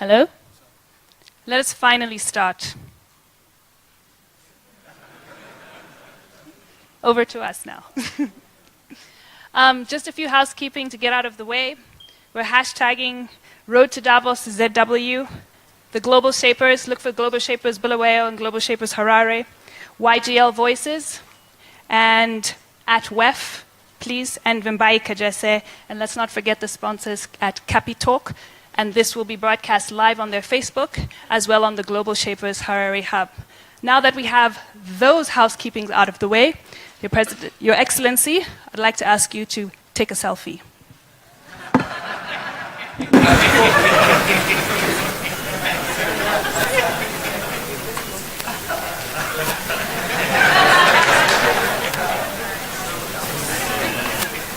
Hello? Let us finally start. Over to us now. Just a few housekeeping to get out of the way. We're hashtagging Road to Davos ZW. The Global Shapers, look for Global Shapers Bulawayo and Global Shapers Harare. YGL Voices, and at WEF, please, and Vimbai Kajese. And let's not forget the sponsors at Capi Talk. And this will be broadcast live on their Facebook, as well on the Global Shapers Harare Hub. Now that we have those housekeepings out of the way, Your Excellency, I'd like to ask you to take a selfie.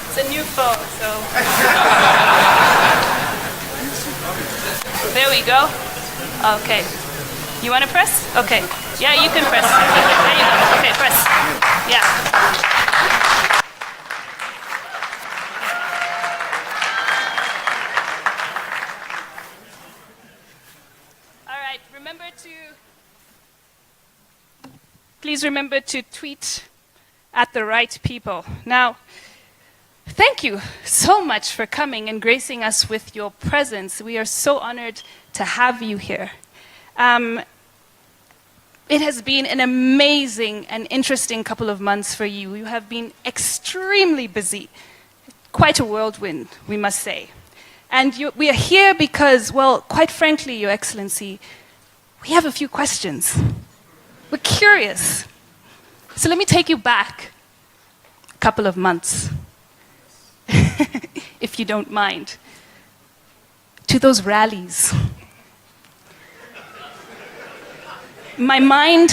It's a new phone, so... There we go. Okay. You want to press? Okay. Yeah, you can press. There you go. Okay, press. Yeah. All right. Please remember to tweet at the right people. Now, thank you so much for coming and gracing us with your presence. We are so honored to have you here. It has been an amazing and interesting couple of months for you. You have been extremely busy. Quite a whirlwind, we must say. And we are here because, well, quite frankly, Your Excellency, we have a few questions. We're curious. So let me take you back a couple of months. If you don't mind, to those rallies. My mind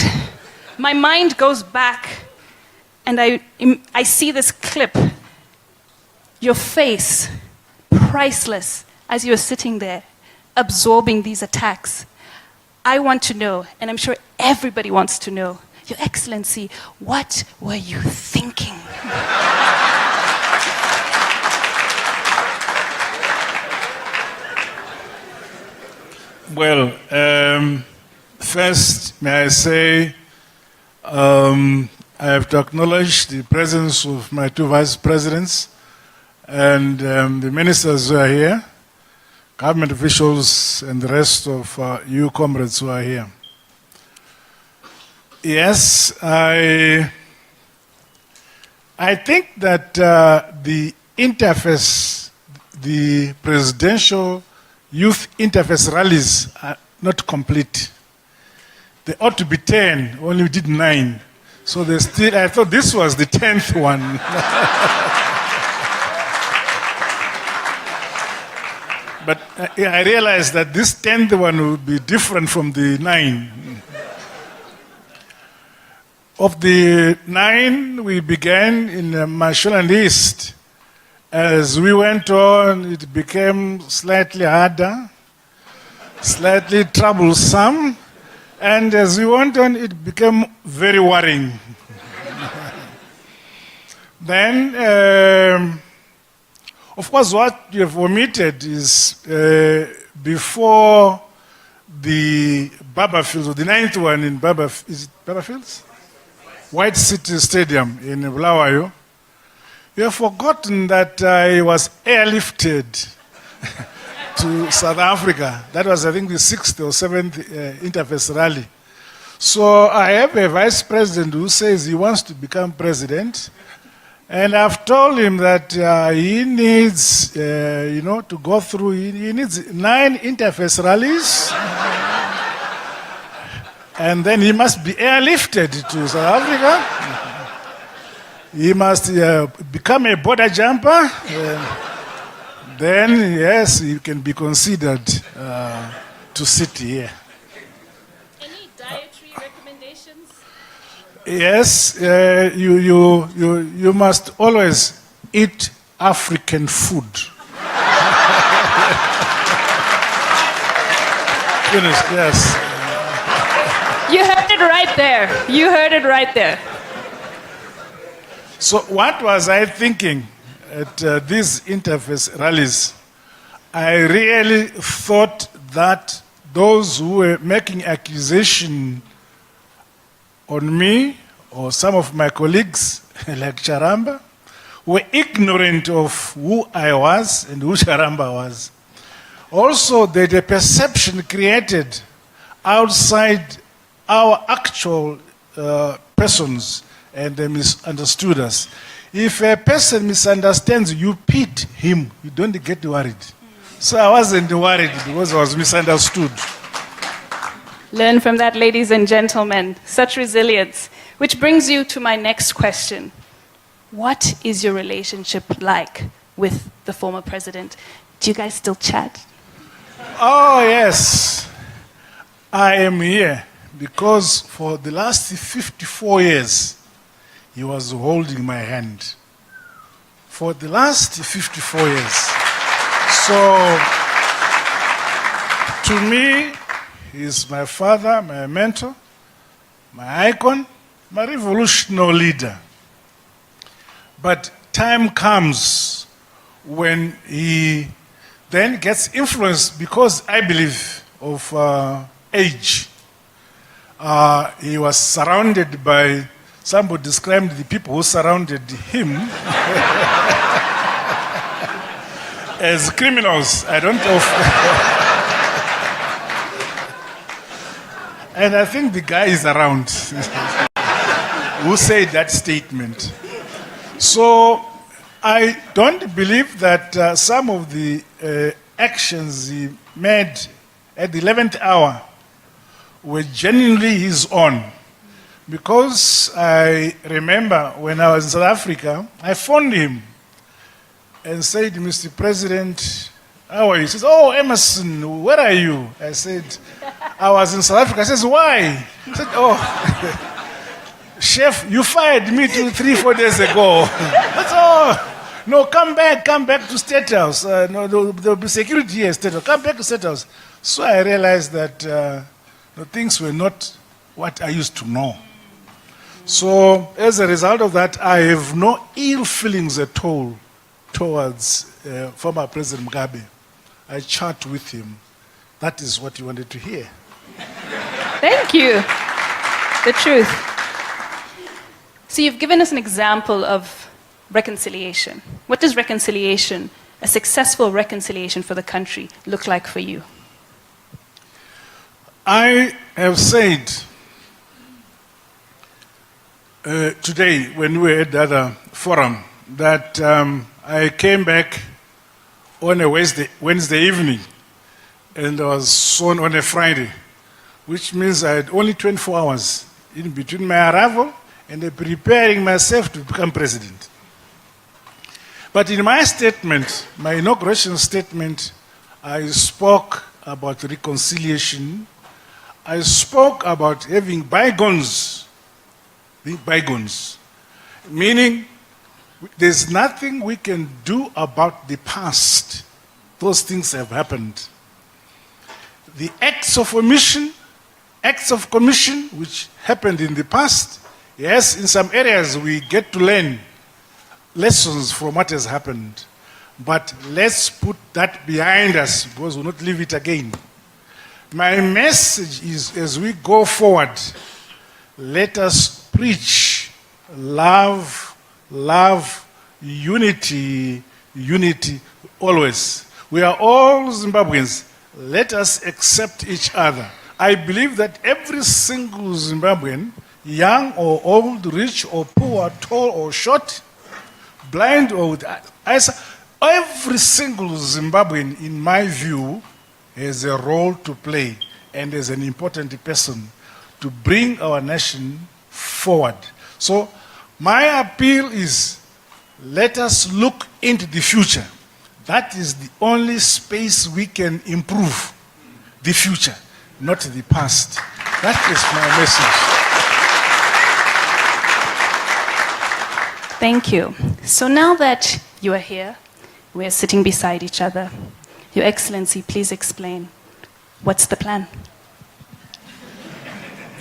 goes back, and I see this clip. Your face, priceless, as you're sitting there, absorbing these attacks. I want to know, and I'm sure everybody wants to know, Your Excellency, what were you thinking? Well, first, may I say, I have to acknowledge the presence of my two vice presidents and the ministers who are here, government officials, and the rest of you comrades who are here. Yes, I think that the interface, the presidential youth interface rallies are not complete. They ought to be 10, only we did 9. So they still, I thought this was the 10th one. But I realized that this 10th one would be different from the 9. Of the 9, we began in Mashonaland East. As we went on, it became slightly harder, slightly troublesome, and as we went on, it became very worrying. Then, of course, what you have omitted is before the Baba Fields, or the 9th one in is it Baba Fields? White City Stadium in Bulawayo. You have forgotten that I was airlifted to South Africa. That was, I think, the 6th or 7th interface rally. So I have a vice president who says he wants to become president. And I've told him that he needs, to go through, he needs 9 interface rallies. And then he must be airlifted to South Africa. He must become a border jumper. Then, yes, he can be considered to sit here. Any dietary recommendations? Yes, you must always eat African food. Finished, yes. You heard it right there. You heard it right there. So what was I thinking at these interface rallies? I really thought that those who were making accusation on me or some of my colleagues, like Charamba, were ignorant of who I was and who Charamba was. Also, that a perception created outside our actual persons, and they misunderstood us. If a person misunderstands you, pity him. You don't get worried. So I wasn't worried because I was misunderstood. Learn from that, ladies and gentlemen. Such resilience. Which brings you to my next question. What is your relationship like with the former president? Do you guys still chat? Oh, yes. I am here because for the last 54 years, he was holding my hand. For the last 54 years. So, to me, he is my father, my mentor, my icon, my revolutionary leader. But time comes when he then gets influenced because I believe of age. He was surrounded by, somebody described the people who surrounded him as criminals. I don't know and I think the guy is around who said that statement. So I don't believe that some of the actions he made at the 11th hour were genuinely his own. Because I remember when I was in South Africa, I phoned him and said, Mr. President, how are you? He says, oh, Emerson, where are you? I said, I was in South Africa. I says, why? He said, oh, Chef, you fired me 3-4 days ago. That's all. No, come back to State House. No, there'll be security here at State House. Come back to State House. So I realized that the things were not what I used to know. So as a result of that, I have no ill feelings at all towards former President Mugabe. I chat with him. That is what you wanted to hear. Thank you. The truth. So you've given us an example of reconciliation. What does reconciliation, a successful reconciliation for the country, look like for you? I have said today when we were at the other forum that I came back on a Wednesday evening and I was sworn on a Friday, which means I had only 24 hours in between my arrival and preparing myself to become president. But in my statement, my inauguration statement, I spoke about reconciliation. I spoke about having bygones, being bygones, meaning there's nothing we can do about the past. Those things have happened. The acts of commission, which happened in the past, yes, in some areas we get to learn lessons from what has happened. But let's put that behind us because we'll not leave it again. My message is, as we go forward, let us preach love, unity always. We are all Zimbabweans. Let us accept each other. I believe that every single Zimbabwean, young or old, rich or poor, tall or short, blind or with eyes, every single Zimbabwean, in my view, has a role to play and is an important person to bring our nation forward. So my appeal is, let us look into the future. That is the only space we can improve the future, not the past. That is my message. Thank you. So now that you are here, we are sitting beside each other. Your Excellency, please explain. What's the plan?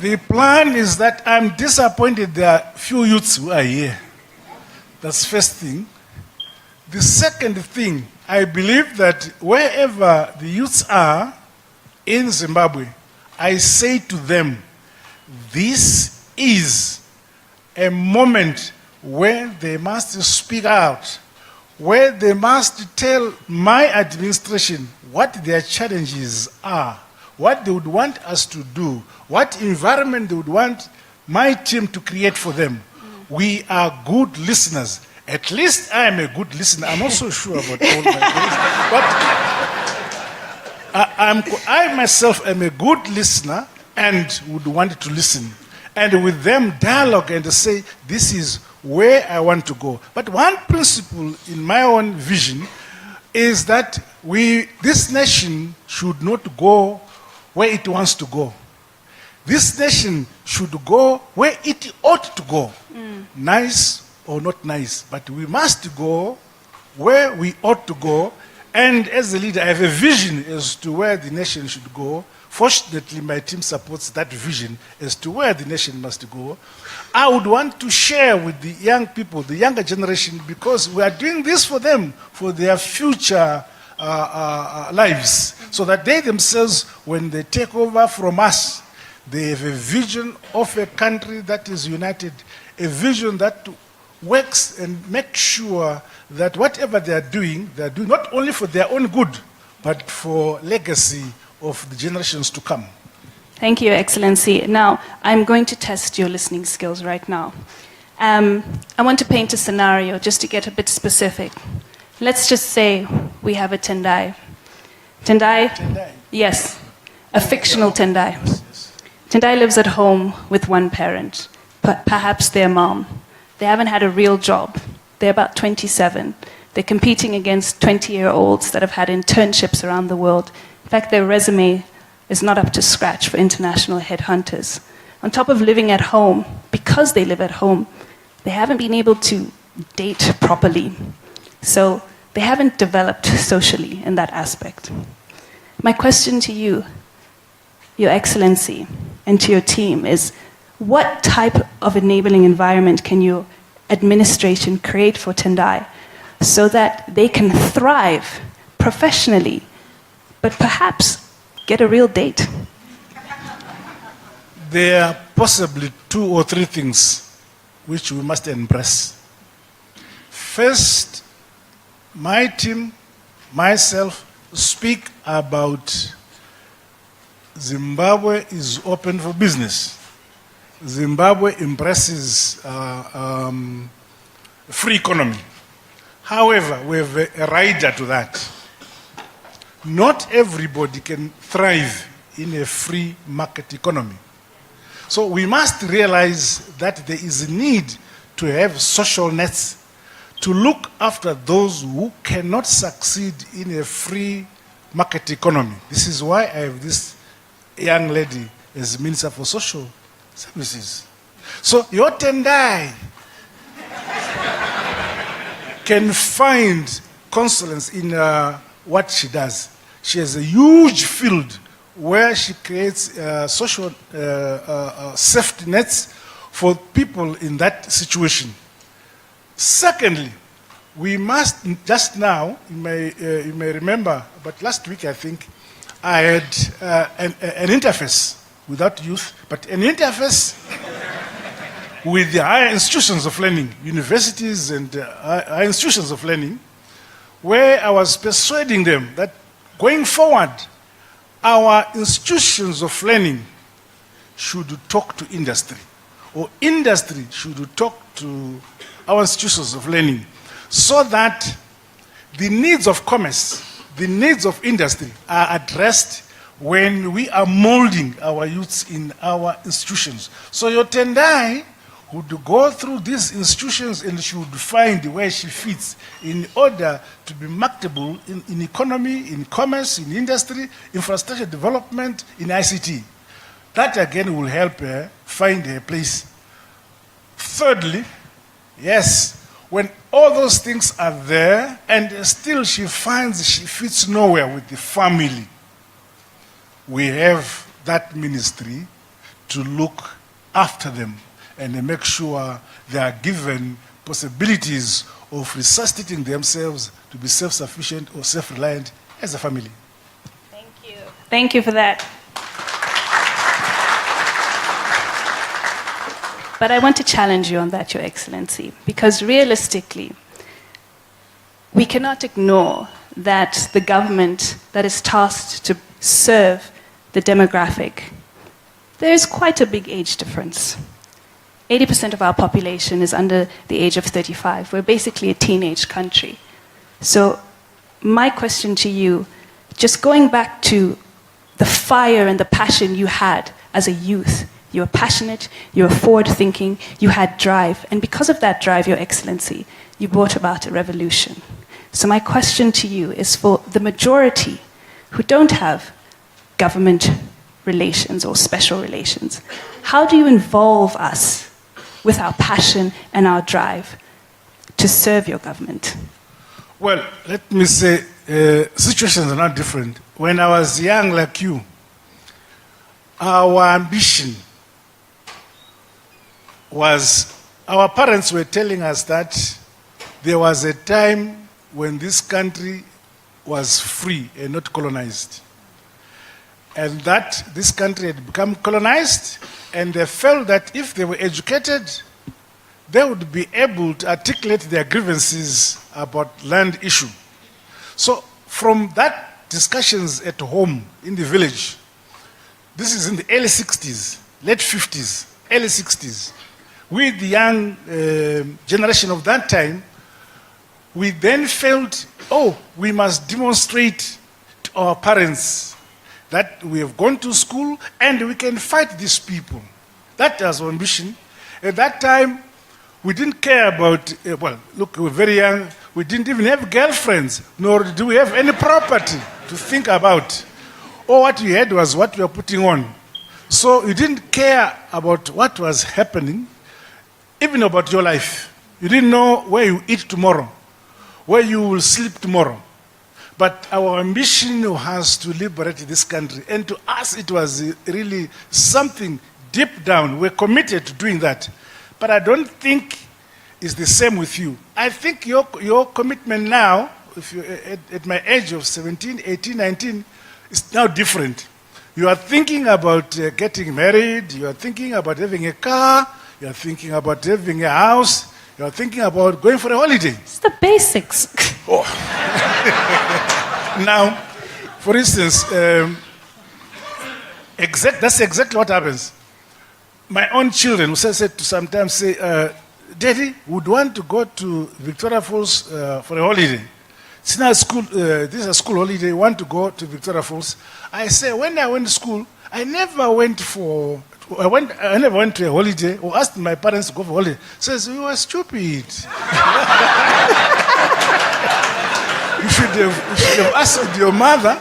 The plan is that I'm disappointed there are few youths who are here. That's first thing. The second thing, I believe that wherever the youths are, in Zimbabwe, I say to them, this is a moment where they must speak out, where they must tell my administration what their challenges are, what they would want us to do, what environment they would want my team to create for them. We are good listeners. At least I am a good listener. I'm not so sure about all my colleagues. But I myself am a good listener and would want to listen. And with them dialogue and say, this is where I want to go. But one principle in my own vision is that this nation should not go where it wants to go. This nation should go where it ought to go. Nice or not nice, but we must go where we ought to go. And as a leader, I have a vision as to where the nation should go. Fortunately, my team supports that vision as to where the nation must go. I would want to share with the young people, the younger generation, because we are doing this for them, for their future lives, so that they themselves, when they take over from us, they have a vision of a country that is united, a vision that works and makes sure that whatever they're doing not only for their own good, but for legacy of the generations to come. Thank you, Excellency. Now, I'm going to test your listening skills right now. I want to paint a scenario just to get a bit specific. Let's just say we have a Tendai. Tendai? Yes, a fictional Tendai. Tendai lives at home with one parent, perhaps their mom. They haven't had a real job. They're about 27. They're competing against 20-year-olds that have had internships around the world. In fact, their resume is not up to scratch for international headhunters. On top of living at home, because they live at home, they haven't been able to date properly. So they haven't developed socially in that aspect. My question to you, Your Excellency, and to your team is, what type of enabling environment can your administration create for Tendai so that they can thrive professionally, but perhaps get a real date? There are possibly 2 or 3 things which we must embrace. First, my team, myself, speak about Zimbabwe is open for business. Zimbabwe embraces free economy. However, we have a rider to that. Not everybody can thrive in a free market economy. So we must realize that there is a need to have social nets to look after those who cannot succeed in a free market economy. This is why I have this young lady as Minister for Social Services. So your Tendai can find consolence in what she does. She has a huge field where she creates social safety nets for people in that situation. Secondly, we must, just now, you may remember, but last week I think, I had an interface without youth, but an interface with the higher institutions of learning, universities and higher institutions of learning, where I was persuading them that going forward, our institutions of learning should talk to industry, or industry should talk to our institutions of learning, so that the needs of commerce, the needs of industry are addressed when we are molding our youths in our institutions. So your Tendai would go through these institutions and she would find where she fits in order to be marketable in economy, in commerce, in industry, infrastructure development, in ICT. That again will help her find her place. Thirdly, yes, when all those things are there and still she finds she fits nowhere with the family, we have that ministry to look after them and make sure they are given possibilities of resuscitating themselves to be self-sufficient or self-reliant as a family. Thank you. Thank you for that. But I want to challenge you on that, Your Excellency, because realistically, we cannot ignore that the government that is tasked to serve the demographic, there is quite a big age difference. 80% of our population is under the age of 35. We're basically a teenage country. So my question to you, just going back to the fire and the passion you had as a youth, you were passionate, you were forward-thinking, you had drive. And because of that drive, Your Excellency, you brought about a revolution. So my question to you is for the majority who don't have government relations or special relations, how do you involve us with our passion and our drive to serve your government? Well, let me say, situations are not different. When I was young like you, our ambition was, our parents were telling us that there was a time when this country was free and not colonized. And that this country had become colonized, and they felt that if they were educated, they would be able to articulate their grievances about land issue. So from that discussions at home in the village, this is in the early 60s, late 50s, early 60s, we, the young generation of that time, we then felt, oh, we must demonstrate to our parents that we have gone to school and we can fight these people. That was our ambition. At that time, we didn't care about, well, look, we were very young. We didn't even have girlfriends, nor do we have any property to think about. All what we had was what we were putting on. So you didn't care about what was happening, even about your life. You didn't know where you eat tomorrow, where you will sleep tomorrow. But our ambition was to liberate this country. And to us, it was really something deep down. We're committed to doing that. But I don't think it's the same with you. I think your commitment now, if you at my age of 17, 18, 19, is now different. You are thinking about getting married. You are thinking about having a car. You are thinking about having a house. You are thinking about going for a holiday. It's the basics. Oh. Now, for instance, that's exactly what happens. My own children will sometimes say, Daddy, would want to go to Victoria Falls for a holiday. It's not school, this is a school holiday, want to go to Victoria Falls. I say, when I went to school, I never went to a holiday or asked my parents to go for a holiday. Says, you are stupid. You should have asked your mother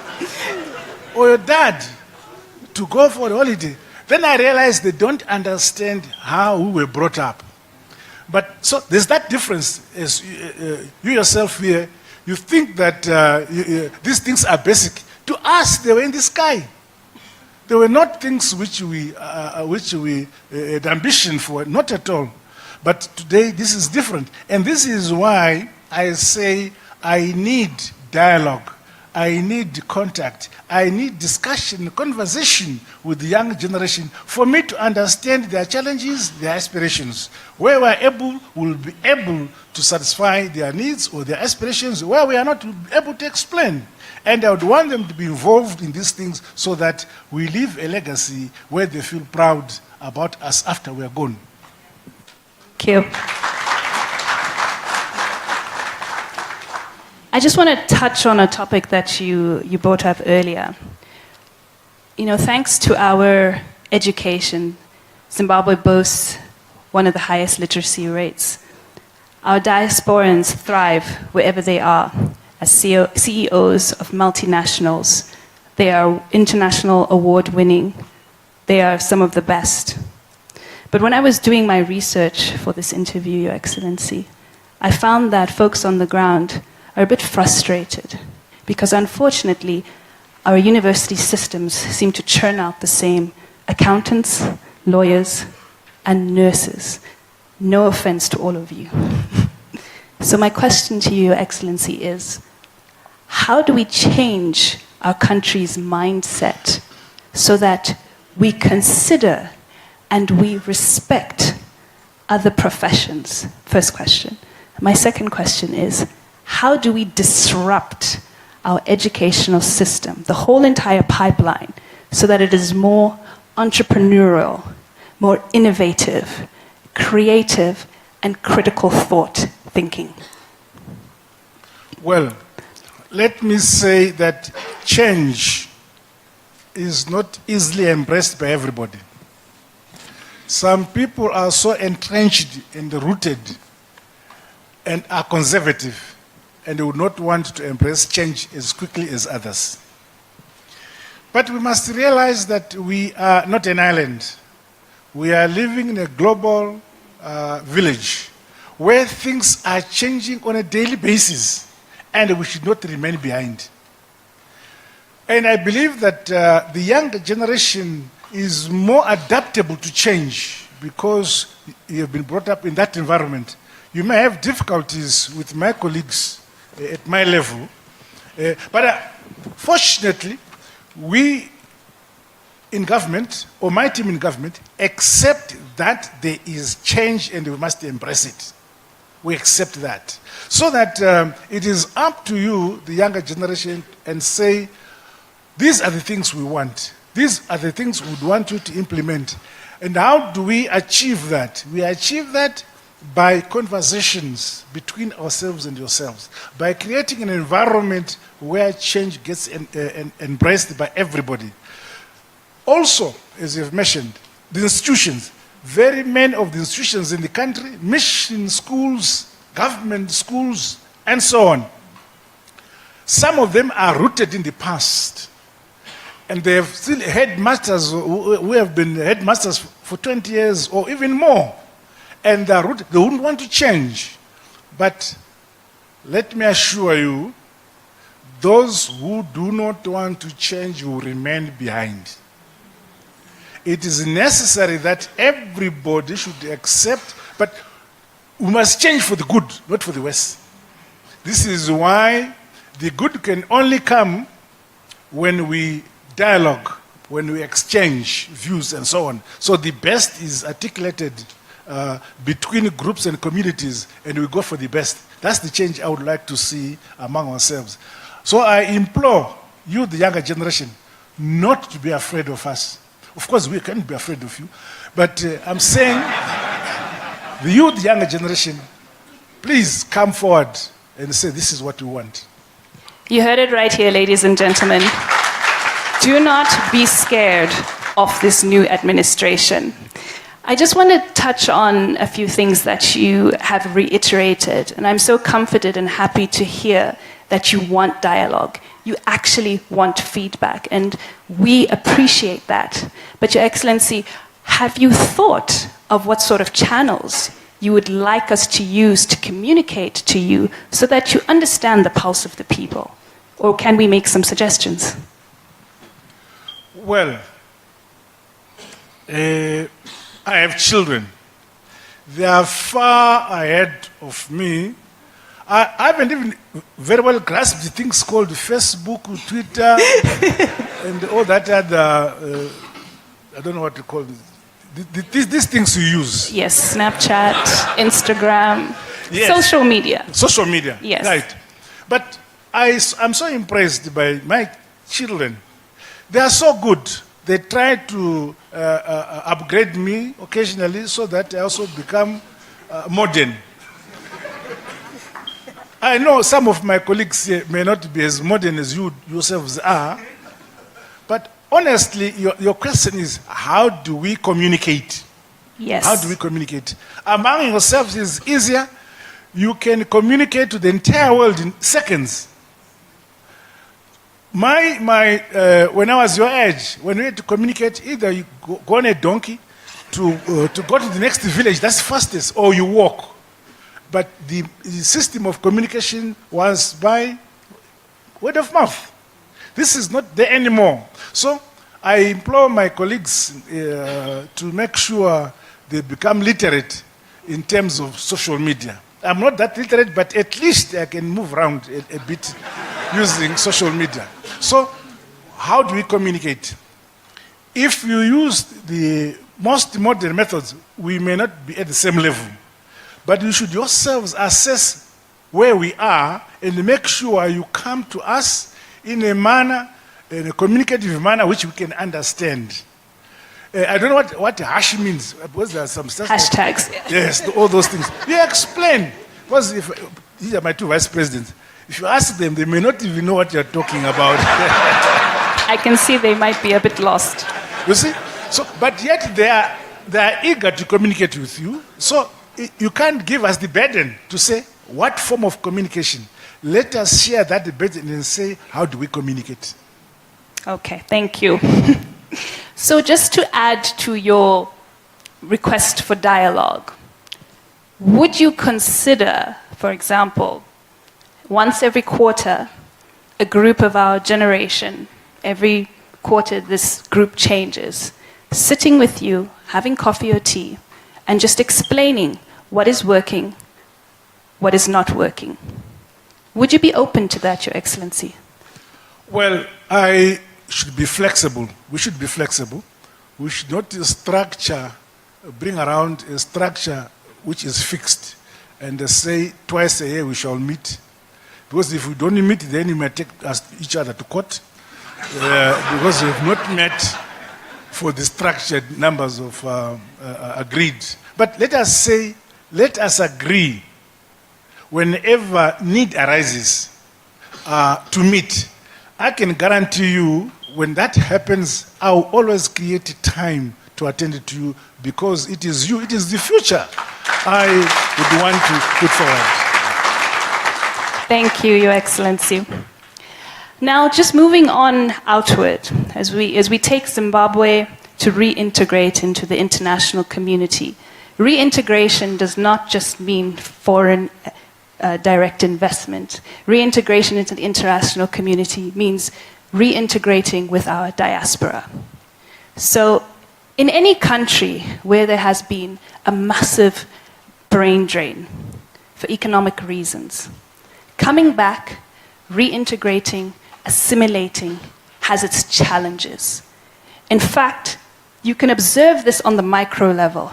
or your dad to go for a holiday. Then I realized they don't understand how we were brought up. But so there's that difference. As you yourself here, you think that these things are basic. To us, they were in the sky. They were not things which we had ambition for, not at all. But today, this is different. And this is why I say I need dialogue. I need contact. I need discussion, conversation with the young generation for me to understand their challenges, their aspirations. Where we are able, we'll be able to satisfy their needs or their aspirations. Where we are not, we'll be able to explain. And I would want them to be involved in these things so that we leave a legacy where they feel proud about us after we are gone. Thank you. I just want to touch on a topic that you brought up earlier. You know, thanks to our education, Zimbabwe boasts one of the highest literacy rates. Our diasporans thrive wherever they are as CEOs of multinationals. They are international award-winning. They are some of the best. But when I was doing my research for this interview, Your Excellency, I found that folks on the ground are a bit frustrated because unfortunately our university systems seem to churn out the same accountants, lawyers, and nurses. No offense to all of you. So my question to you, Your Excellency, is how do we change our country's mindset so that we consider and we respect other professions? First question. My second question is, how do we disrupt our educational system, the whole entire pipeline, so that it is more entrepreneurial, more innovative, creative, and critical thought thinking? Well, let me say that change is not easily embraced by everybody. Some people are so entrenched and rooted and are conservative and would not want to embrace change as quickly as others. But we must realize that we are not an island. We are living in a global village where things are changing on a daily basis, and we should not remain behind. And I believe that the younger generation is more adaptable to change because you have been brought up in that environment. You may have difficulties with my colleagues at my level, but fortunately, we in government, or my team in government, accept that there is change and we must embrace it. We accept that. So that it is up to you, the younger generation, and say, these are the things we want. These are the things we would want you to implement. And how do we achieve that? We achieve that by conversations between ourselves and yourselves, by creating an environment where change gets embraced by everybody. Also, as you've mentioned, the institutions, very many of the institutions in the country, mission schools, government schools, and so on, some of them are rooted in the past. And they have still headmasters who have been headmasters for 20 years or even more. And they wouldn't want to change. But let me assure you, those who do not want to change will remain behind. It is necessary that everybody should accept, but we must change for the good, not for the worse. This is why the good can only come when we dialogue, when we exchange views and so on. So the best is articulated between groups and communities, and we go for the best. That's the change I would like to see among ourselves. So I implore you, the younger generation, not to be afraid of us. Of course, we can't be afraid of you, but I'm saying, the younger generation, please come forward and say, this is what we want. You heard it right here, ladies and gentlemen. Do not be scared of this new administration. I just want to touch on a few things that you have reiterated, and I'm so comforted and happy to hear that you want dialogue. You actually want feedback, and we appreciate that. But Your Excellency, have you thought of what sort of channels you would like us to use to communicate to you so that you understand the pulse of the people? Or can we make some suggestions? Well, I have children. They are far ahead of me. I haven't even very well grasped the things called Facebook, Twitter, and all that other, I don't know what to call it. These things you use. Yes, Snapchat, Instagram, yes. Social media. Social media, yes. Right. But I'm so impressed by my children. They are so good. They try to upgrade me occasionally so that I also become modern. I know some of my colleagues here may not be as modern as you yourselves are, but honestly, your question is, how do we communicate? Yes. How do we communicate? Among yourselves is easier. You can communicate to the entire world in seconds. When I was your age, when we had to communicate, either you go on a donkey to go to the next village, that's fastest, or you walk. But the system of communication was by word of mouth. This is not there anymore. So I implore my colleagues to make sure they become literate in terms of social media. I'm not that literate, but at least I can move around a bit using social media. So how do we communicate? If you use the most modern methods, we may not be at the same level. But you should yourselves assess where we are and make sure you come to us in a manner, in a communicative manner which we can understand. I don't know what hash means, because there are some stuff. Hashtags. Yes, all those things. You explain. Because these are my two vice presidents. If you ask them, they may not even know what you're talking about. I can see they might be a bit lost. You see? So, but yet they are eager to communicate with you. So you can't give us the burden to say, what form of communication? Let us share that burden and say, how do we communicate? Okay, thank you. So just to add to your request for dialogue, would you consider, for example, once every quarter, a group of our generation, every quarter this group changes, sitting with you, having coffee or tea, and just explaining what is working, what is not working? Would you be open to that, Your Excellency? Well, I should be flexible. We should be flexible. We should not bring around a structure which is fixed and say twice a year we shall meet. Because if we don't meet, then we may take each other to court. Because we have not met for the structured numbers of agreed. But let us agree whenever need arises to meet. I can guarantee you when that happens, I'll always create time to attend to you because it is you, it is the future I would want to put forward. Thank you, Your Excellency. Now, just moving on outward, as we take Zimbabwe to reintegrate into the international community. Reintegration does not just mean foreign direct investment. Reintegration into the international community means reintegrating with our diaspora. So, in any country where there has been a massive brain drain for economic reasons, coming back, reintegrating, assimilating has its challenges. In fact, you can observe this on the micro level,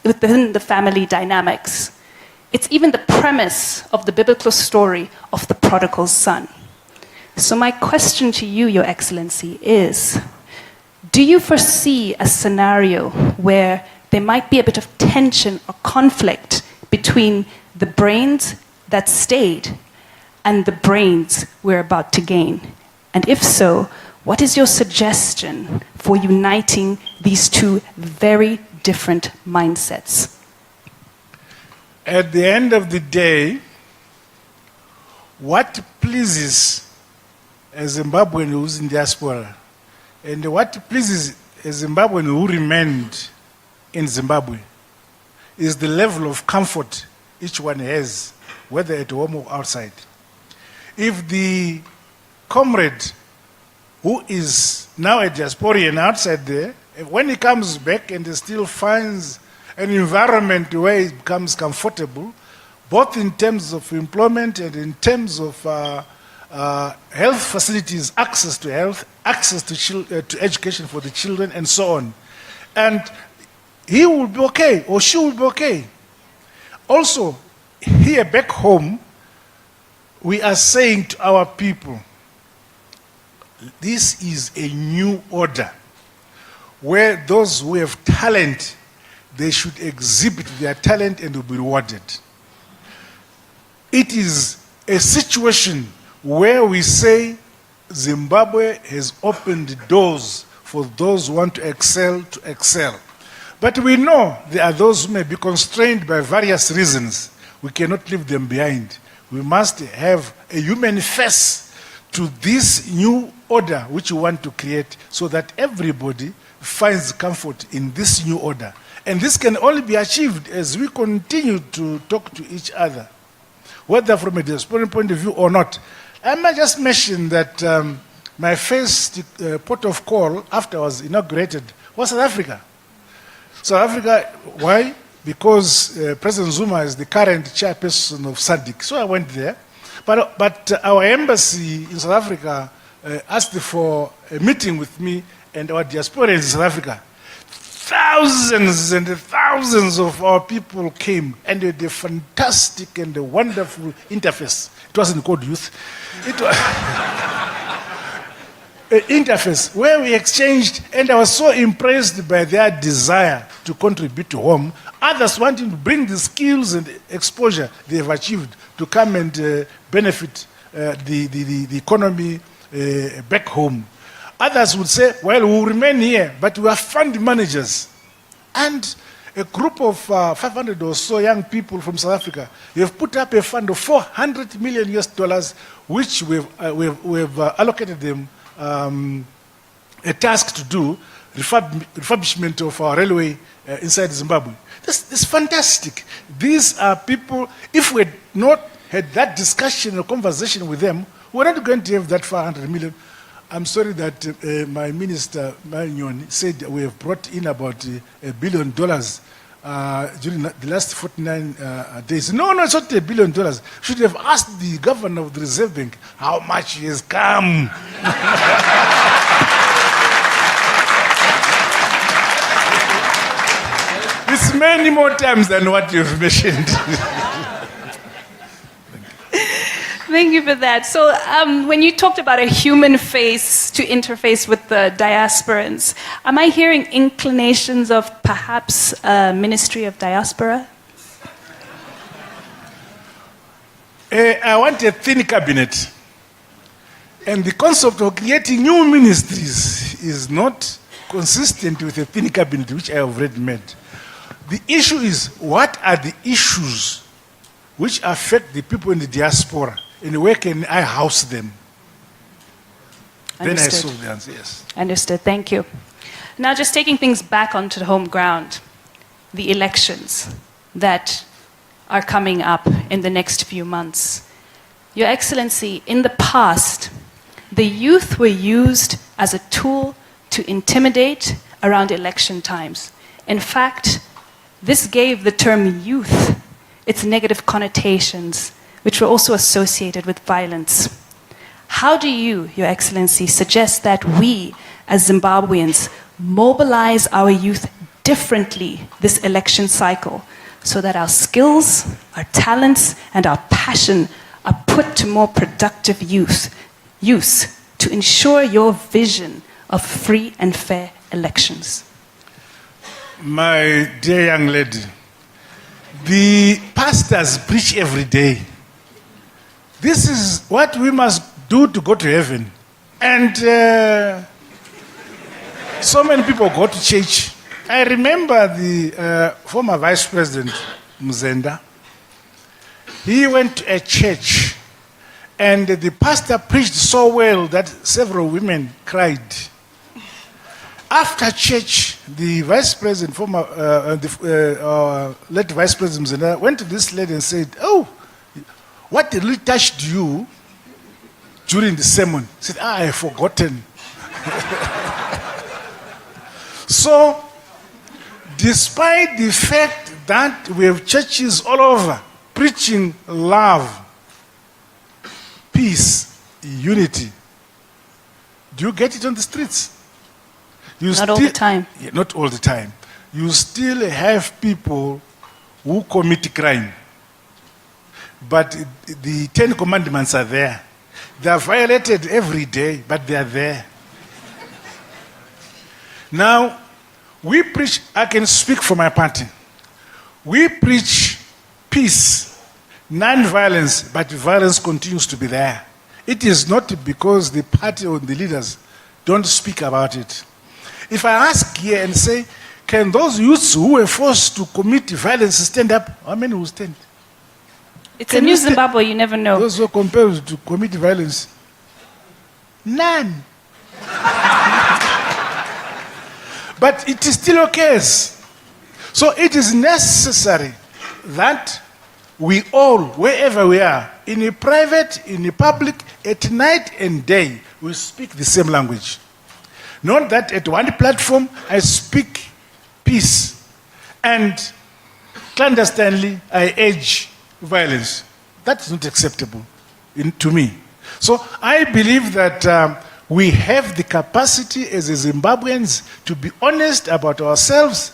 within the family dynamics. It's even the premise of the biblical story of the prodigal son. So my question to you, Your Excellency, is, do you foresee a scenario where there might be a bit of tension or conflict between the brains that stayed and the brains we're about to gain? And if so, what is your suggestion for uniting these two very different mindsets? At the end of the day, what pleases a Zimbabwean who's in diaspora and what pleases a Zimbabwean who remained in Zimbabwe is the level of comfort each one has, whether at home or outside. If the comrade who is now a diasporian outside there, when he comes back and he still finds an environment where he becomes comfortable, both in terms of employment and in terms of health facilities, access to health, access to education for the children, and so on. And he will be okay, or she will be okay. Also, here back home, we are saying to our people, this is a new order where those who have talent, they should exhibit their talent and will be rewarded. It is a situation where we say Zimbabwe has opened doors for those who want to excel to excel. But we know there are those who may be constrained by various reasons. We cannot leave them behind. We must have a human face to this new order which we want to create so that everybody finds comfort in this new order. And this can only be achieved as we continue to talk to each other, whether from a diasporian point of view or not. I might just mention that my first port of call after I was inaugurated was South Africa. South Africa, why? Because President Zuma is the current chairperson of SADC. So I went there. But our embassy in South Africa asked for a meeting with me and our diaspora in South Africa. Thousands and thousands of our people came and they had a fantastic and a wonderful interface. It wasn't called youth. It was an interface where we exchanged, and I was so impressed by their desire to contribute to home. Others wanting to bring the skills and exposure they have achieved to come and benefit the economy back home. Others would say, well, we'll remain here, but we are fund managers. And a group of 500 or so young people from South Africa, they have put up a fund of $400 million US, which we've allocated them a task to do, refurbishment of our railway inside Zimbabwe. This is fantastic. These are people, if we had not had that discussion or conversation with them, we're not going to have that 400 million. I'm sorry that my minister, Marion, said we have brought in about $1 billion during the last 49 days. No, it's not $1 billion. Should have asked the governor of the Reserve Bank how much he has come. It's many more times than what you've mentioned. Thank you for that. So when you talked about a human face to interface with the diasporans, am I hearing inclinations of perhaps a Ministry of Diaspora? I want a thin cabinet. And the concept of creating new ministries is not consistent with a thin cabinet, which I have already made. The issue is, what are the issues which affect the people in the diaspora? And where can I house them? Understood. Then I solve the answer, yes. Understood, thank you. Now just taking things back onto the home ground, the elections that are coming up in the next few months. Your Excellency, in the past, the youth were used as a tool to intimidate around election times. In fact, this gave the term youth its negative connotations, which were also associated with violence. How do you, Your Excellency, suggest that we, as Zimbabweans, mobilize our youth differently this election cycle so that our skills, our talents, and our passion are put to more productive use to ensure your vision of free and fair elections? My dear young lady, the pastors preach every day. This is what we must do to go to heaven. And so many people go to church. I remember the former Vice President, Mzenda. He went to a church, and the pastor preached so well that several women cried. After church, the Vice President, late Vice President Mzenda, went to this lady and said, "Oh, what really touched you during the sermon?" He said, "I have forgotten." So, despite the fact that we have churches all over preaching love, peace, unity, do you get it on the streets? Not all the time. Yeah, not all the time. You still have people who commit crime. But the 10 Commandments are there. They are violated every day, but they are there. Now, we preach, I can speak for my party. We preach peace, non-violence, but violence continues to be there. It is not because the party or the leaders don't speak about it. If I ask here and say, can those youths who were forced to commit violence stand up? How many will stand? It's a new Zimbabwe, you never know. Those who are compelled to commit violence? None. But it still occurs. So it is necessary that we all, wherever we are, in a private, in a public, at night and day, we speak the same language. Not that at one platform I speak peace and clandestinely I urge violence. That's not acceptable to me. So I believe that We have the capacity as Zimbabweans to be honest about ourselves.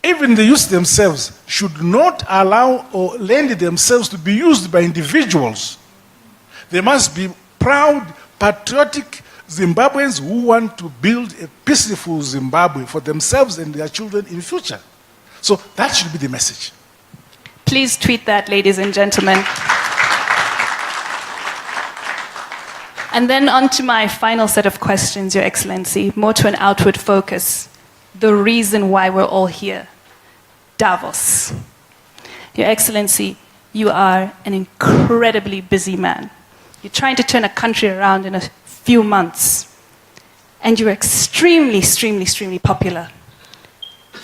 Even the youth themselves should not allow or lend themselves to be used by individuals. They must be proud, patriotic Zimbabweans who want to build a peaceful Zimbabwe for themselves and their children in future. So that should be the message. Please tweet that, ladies and gentlemen. And then on to my final set of questions, Your Excellency, more to an outward focus. The reason why we're all here. Davos. Your Excellency, you are an incredibly busy man. You're trying to turn a country around in a few months. And you're extremely, extremely, extremely popular.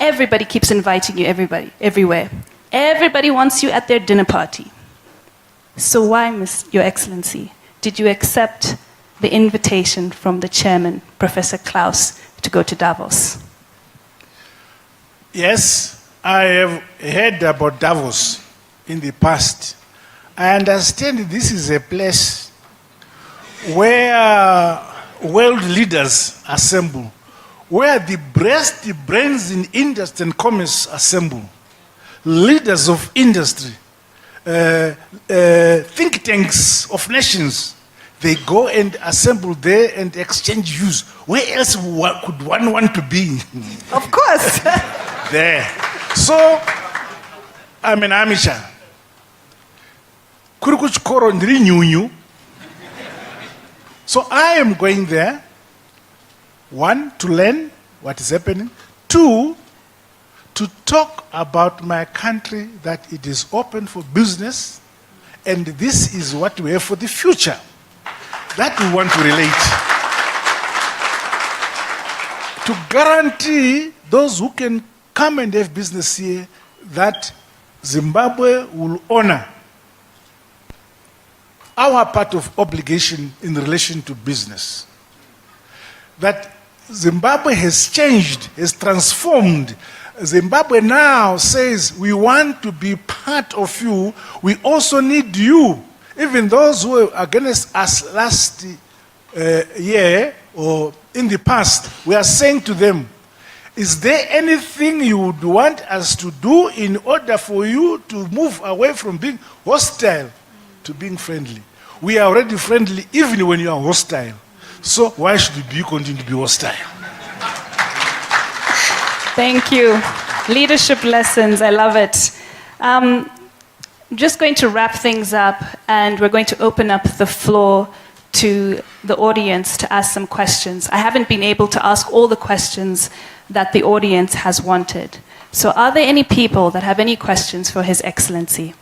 Everybody keeps inviting you, everywhere. Everybody wants you at their dinner party. So why, Your Excellency, did you accept the invitation from the chairman, Professor Klaus, to go to Davos? Yes, I have heard about Davos in the past. I understand this is a place where world leaders assemble, where the brains in industry and commerce assemble, leaders of industry, think tanks of nations, they go and assemble there and exchange views. Where else could one want to be? Of course. There. So, I'm an amateur. Kurukuchkoro ndiri nyunyu. So I am going there, one, to learn what is happening, two, to talk about my country, that it is open for business, and this is what we have for the future. That we want to relate. To guarantee those who can come and have business here that Zimbabwe will honor our part of obligation in relation to business. That Zimbabwe has changed, has transformed. Zimbabwe now says, we want to be part of you. We also need you. Even those who were against us last year or in the past, we are saying to them, is there anything you would want us to do in order for you to move away from being hostile to being friendly? We are already friendly even when you are hostile. So why should you continue to be hostile? Thank you. Leadership lessons, I love it. I'm just going to wrap things up, and we're going to open up the floor to the audience to ask some questions. I haven't been able to ask all the questions that the audience has wanted. So are there any people that have any questions for His Excellency?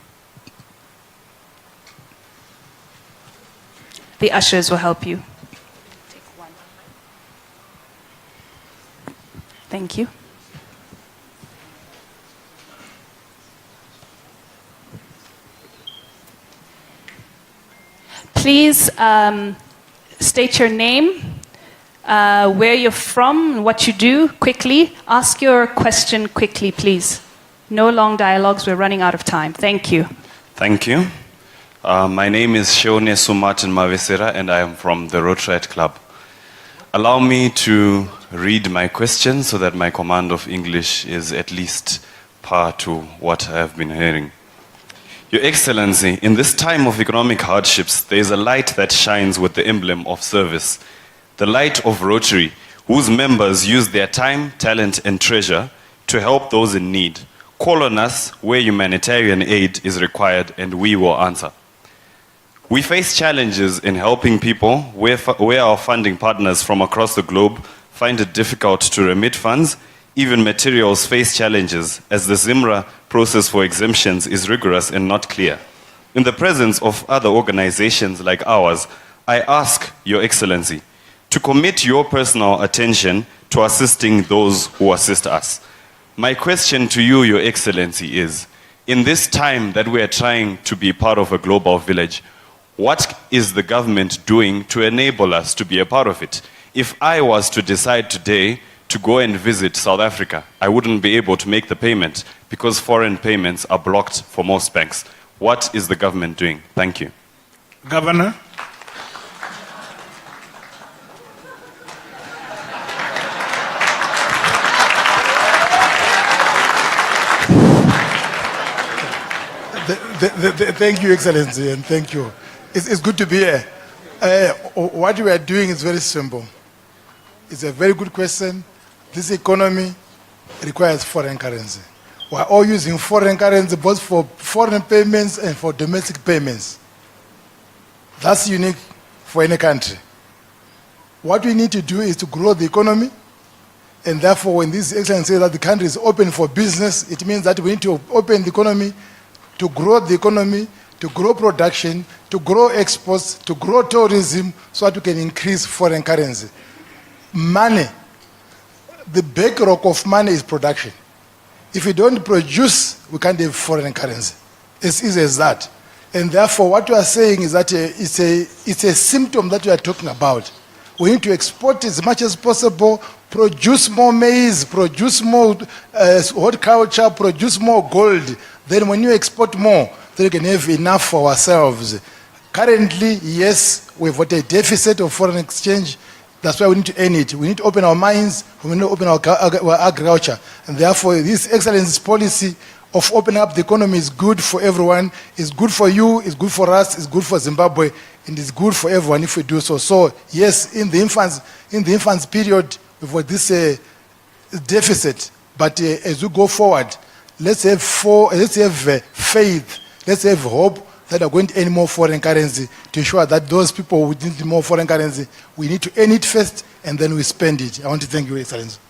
The ushers will help you. Take one. Thank you. Please state your name, where you're from, what you do, quickly. Ask your question quickly, please. No long dialogues, we're running out of time. Thank you. Thank you. My name is Shone Sumartin Mavesera, and I am from the Rotaract Club. Allow me to read my question so that my command of English is at least par to what I have been hearing. Your Excellency, in this time of economic hardships, there is a light that shines with the emblem of service, the light of Rotary, whose members use their time, talent, and treasure to help those in need. Call on us where humanitarian aid is required, and we will answer. We face challenges in helping people where our funding partners from across the globe find it difficult to remit funds. Even materials face challenges, as the ZIMRA process for exemptions is rigorous and not clear. In the presence of other organizations like ours, I ask Your Excellency to commit your personal attention to assisting those who assist us. My question to you, Your Excellency, is, in this time that we are trying to be part of a global village, what is the government doing to enable us to be a part of it? If I was to decide today to go and visit South Africa, I wouldn't be able to make the payment because foreign payments are blocked for most banks. What is the government doing? Thank you. Governor? Thank you, Excellency, and thank you. It's good to be here. What we are doing is very simple. It's a very good question. This economy requires foreign currency. We're all using foreign currency both for foreign payments and for domestic payments. That's unique for any country. What we need to do is to grow the economy, and therefore when this Excellency says that the country is open for business, it means that we need to open the economy, to grow the economy, to grow production, to grow exports, to grow tourism, so that we can increase foreign currency. Money, the bedrock of money is production. If we don't produce, we can't have foreign currency. It's easy as that. And therefore, what we are saying is that it's a symptom that we are talking about. We need to export as much as possible, produce more maize, produce more horticulture, produce more gold. Then when you export more, then you can have enough for ourselves. Currently, yes, we've got a deficit of foreign exchange. That's why we need to end it. We need to open our minds, we need to open our agriculture. And therefore, this Excellency's policy of opening up the economy is good for everyone. It's good for you, it's good for us, it's good for Zimbabwe, and it's good for everyone if we do so. So, yes, in the infants period, we've got this deficit. But as we go forward, let's have faith, let's have hope that are going to earn more foreign currency to ensure that those people who need more foreign currency, we need to earn it first and then we spend it. I want to thank you, Excellency.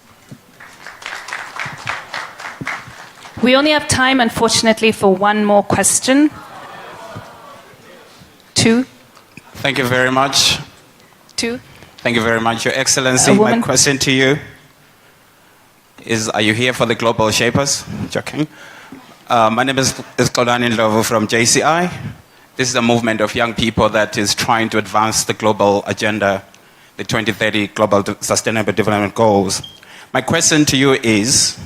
We only have time, unfortunately, for one more question. Two. Thank you very much. Two. Thank you very much, Your Excellency. My question to you is, are you here for the Global Shapers? Joking. My name is Kolani Ndlovu from JCI. This is a movement of young people that is trying to advance the global agenda, the 2030 Global Sustainable Development Goals. My question to you is,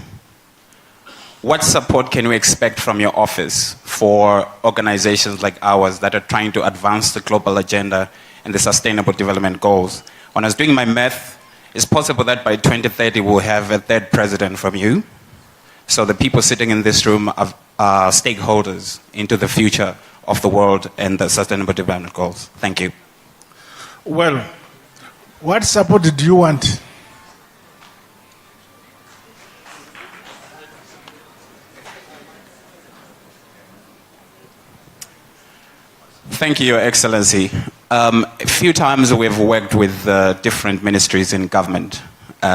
what support can we expect from your office for organizations like ours that are trying to advance the global agenda and the Sustainable Development Goals? When I was doing my math, it's possible that by 2030 we'll have a third president from you. So the people sitting in this room are stakeholders into the future of the world and the Sustainable Development Goals. Thank you. Well, what support do you want? Thank you, Your Excellency. A few times we've worked with different ministries in government.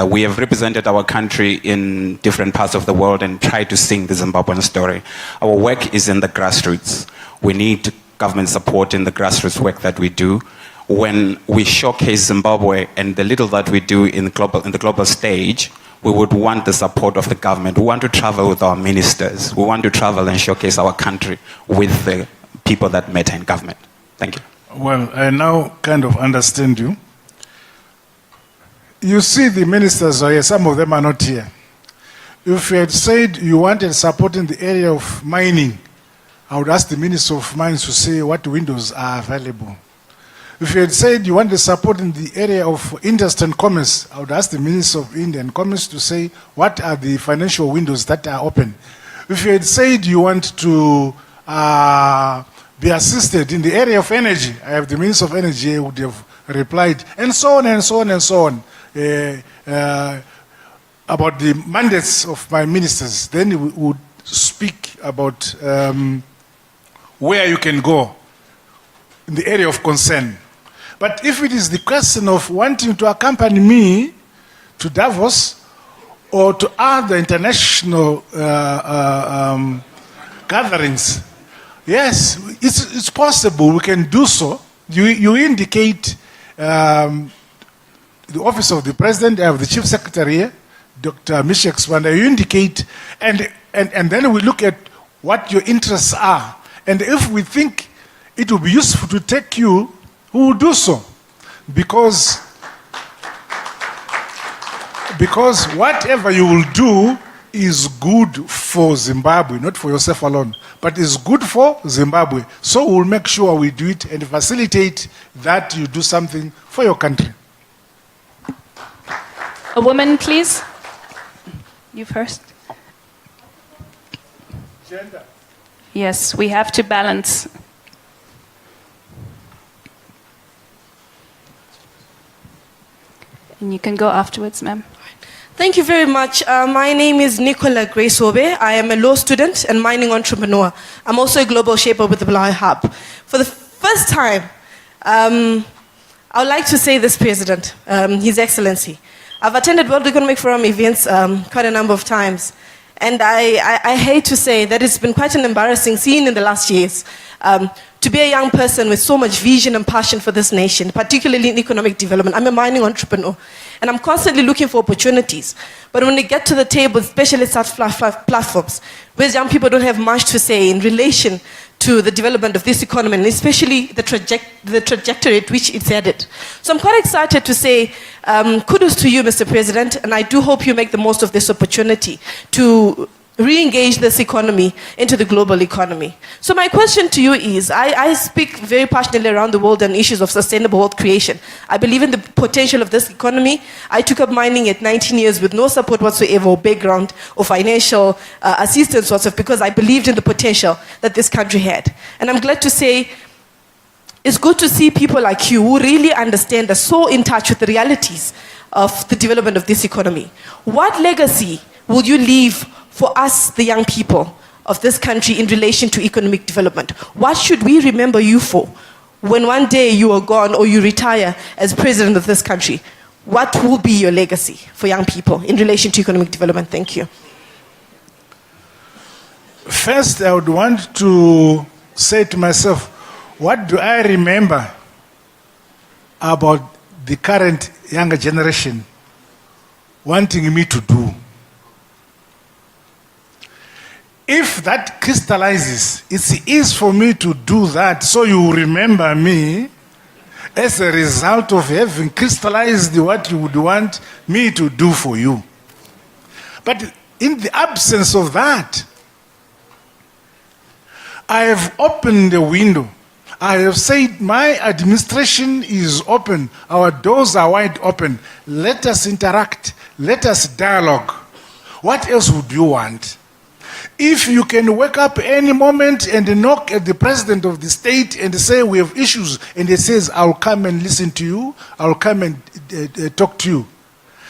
We have represented our country in different parts of the world and tried to sing the Zimbabwean story. Our work is in the grassroots. We need government support in the grassroots work that we do. When we showcase Zimbabwe and the little that we do in the global stage, we would want the support of the government. We want to travel with our ministers. We want to travel and showcase our country with the people that matter in government. Thank you. Well, I now kind of understand you. You see the ministers are here, some of them are not here. If you had said you wanted support in the area of mining, I would ask the Minister of Mines to say what windows are available. If you had said you wanted support in the area of industry and commerce, I would ask the Minister of Industry and Commerce to say what are the financial windows that are open. If you had said you want to be assisted in the area of energy, I have the Minister of Energy who would have replied, and so on and so on and so on. About the mandates of my ministers, then we would speak about where you can go in the area of concern. But if it is the question of wanting to accompany me to Davos or to other international gatherings, yes, it's possible we can do so. You indicate the office of the president, I have the chief secretary here, Dr. Mishek Swanda, you indicate, and then we look at what your interests are. And if we think it will be useful to take you, we will do so. Because whatever you will do is good for Zimbabwe, not for yourself alone, but is good for Zimbabwe. So we'll make sure we do it and facilitate that you do something for your country. A woman, please. You first. Gender. Yes, we have to balance. And you can go afterwards, ma'am. Thank you very much. My name is Nicola Grace Obe. I am a law student and mining entrepreneur. I'm also a global shaper with the Bulawayo Hub. For the first time, I would like to say this, President, His Excellency. I've attended World Economic Forum events quite a number of times. And I hate to say that it's been quite an embarrassing scene in the last years. To be a young person with so much vision and passion for this nation, particularly in economic development. I'm a mining entrepreneur, and I'm constantly looking for opportunities. But when we get to the table, especially such platforms, where young people don't have much to say in relation to the development of this economy, and especially the trajectory at which it's headed. So I'm quite excited to say kudos to you, Mr. President, and I do hope you make the most of this opportunity to re-engage this economy into the global economy. So my question to you is, I speak very passionately around the world on issues of sustainable wealth creation. I believe in the potential of this economy. I took up mining at 19 years with no support whatsoever or background or financial assistance whatsoever, because I believed in the potential that this country had. And I'm glad to say it's good to see people like you who really understand, are so in touch with the realities of the development of this economy. What legacy will you leave for us, the young people of this country, in relation to economic development? What should we remember you for when one day you are gone or you retire as president of this country? What will be your legacy for young people in relation to economic development? Thank you. First, I would want to say to myself, what do I remember about the current younger generation wanting me to do? If that crystallizes, it's easy for me to do that, so you remember me as a result of having crystallized what you would want me to do for you. But in the absence of that, I have opened the window. I have said my administration is open. Our doors are wide open. Let us interact. Let us dialogue. What else would you want? If you can wake up any moment and knock at the president of the state and say, we have issues, and he says, I'll come and listen to you, I'll come and talk to you.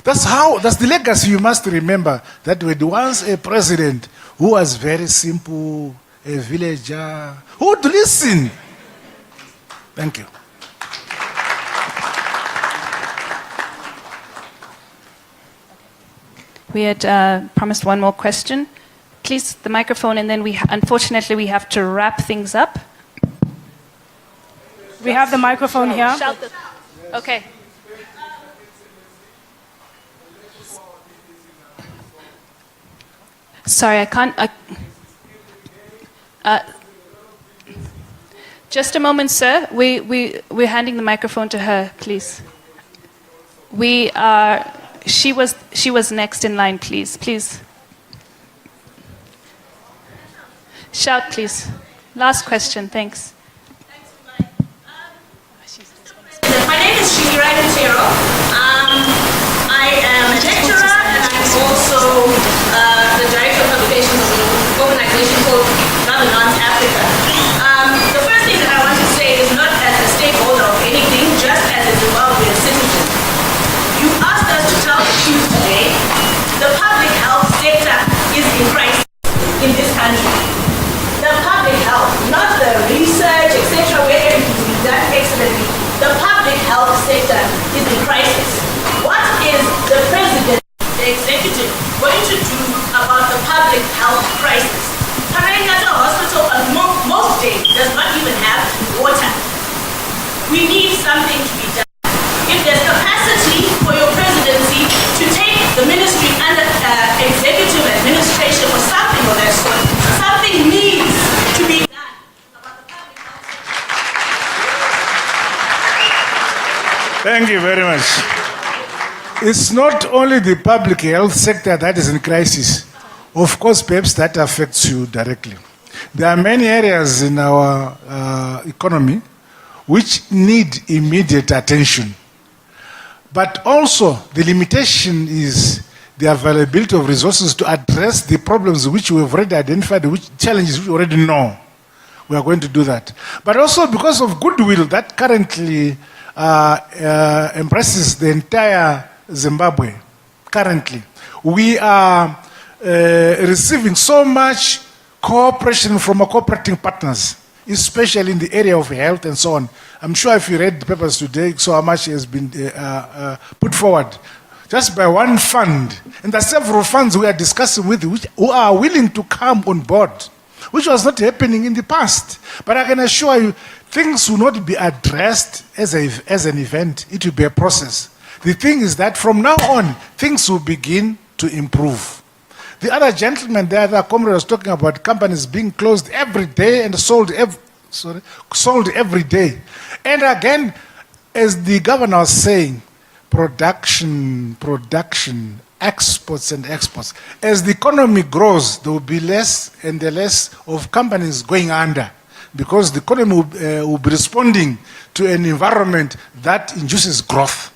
That's the legacy you must remember, that we had once a president who was very simple, a villager, who would listen. Thank you. We had promised one more question. Please, the microphone, and then unfortunately we have to wrap things up. We have the microphone here. Okay. Sorry, I can't. Just a moment, sir. We're handing the microphone to her, please. She was next in line, please. Please. Shout, please. Last question, thanks. My name is Shihira Mutero. I am a lecturer and I'm also the director of publications of an organization called Zimbabweans Africa. The first thing that I want to say is not as a stakeholder of anything, just as a Zimbabwean citizen. You asked us to tell the truth today. The public health sector is in crisis in this country. The public health, not the research, etc., where everything is done excellently. The public health sector is in crisis. What is the president, the executive, going to do about the public health crisis? Harare Hospital on most days does not even have water. We need something to be done. If there's capacity for your presidency to take the ministry under executive administration or something of that sort, something needs to be done about the public health. Thank you very much. It's not only the public health sector that is in crisis. Of course, perhaps that affects you directly. There are many areas in our economy which need immediate attention. But also, the limitation is the availability of resources to address the problems which we have already identified, which challenges we already know. We are going to do that. But also because of goodwill that currently embraces the entire Zimbabwe, currently. We are receiving so much cooperation from our cooperating partners, especially in the area of health and so on. I'm sure if you read the papers today, so how much has been put forward just by one fund. And there are several funds we are discussing with who are willing to come on board, which was not happening in the past. But I can assure you, things will not be addressed as an event. It will be a process. The thing is that from now on, things will begin to improve. The other gentleman, the other comrade was talking about companies being closed every day and sold every day. And again, as the governor was saying, production, exports and exports. As the economy grows, there will be less and less of companies going under, because the economy will be responding to an environment that induces growth.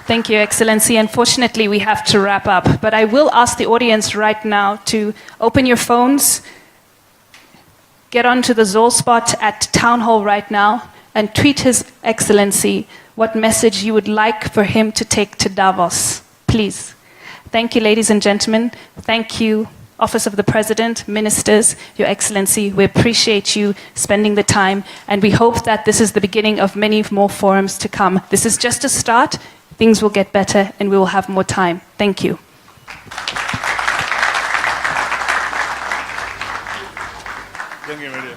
Thank you, Excellency. Unfortunately, we have to wrap up, but I will ask the audience right now to open your phones, get onto the Zoll spot at Townhall right now, and tweet His Excellency what message you would like for him to take to Davos, please. Thank you, ladies and gentlemen. Thank you, Office of the President, Ministers, Your Excellency. We appreciate you spending the time, and we hope that this is the beginning of many more forums to come. This is just a start. Things will get better, and we will have more time. Thank you. Thank you, Maria.